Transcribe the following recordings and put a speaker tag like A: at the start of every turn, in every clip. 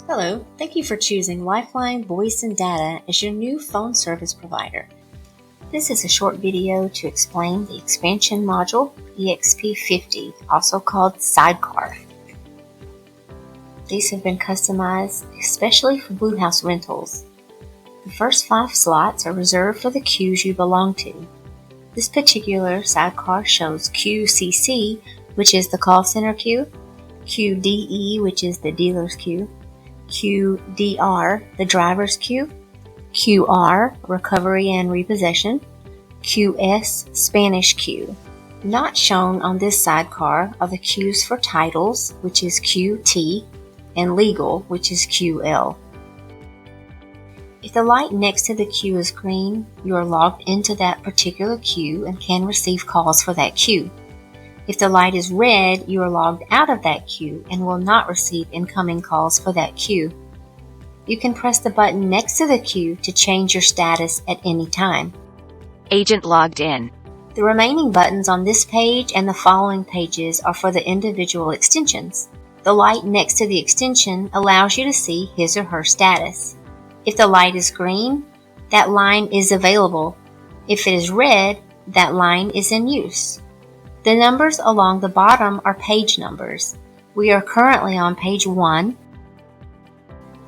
A: Hello, thank you for choosing Lifeline Voice and Data as your new phone service provider. This is a short video to explain the expansion module EXP50, also called Sidecar. These have been customized especially for Blue House rentals. The first 5 slots are reserved for the queues you belong to. This particular sidecar shows QCC, which is the call center queue, QDE, which is the dealer's queue, QDR, the driver's queue, QR, recovery and repossession, QS, Spanish queue. Not shown on this sidecar are the queues for titles, which is QT, and legal, which is QL. If the light next to the queue is green, you are logged into that particular queue and can receive calls for that queue. If the light is red, you are logged out of that queue and will not receive incoming calls for that queue. You can press the button next to the queue to change your status at any time.
B: Agent logged in.
A: The remaining buttons on this page and the following pages are for the individual extensions. The light next to the extension allows you to see his or her status. If the light is green, that line is available. If it is red, that line is in use. The numbers along the bottom are page numbers. We are currently on page 1.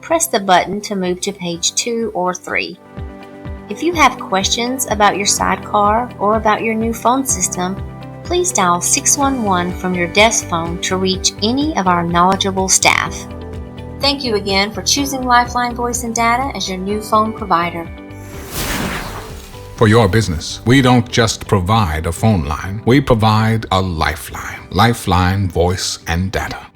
A: Press the button to move to page 2 or 3. If you have questions about your sidecar or about your new phone system, please dial 611 from your desk phone to reach any of our knowledgeable staff. Thank you again for choosing Lifeline Voice and Data as your new phone provider.
C: For your business, we don't just provide a phone line, we provide a lifeline. Lifeline Voice and Data.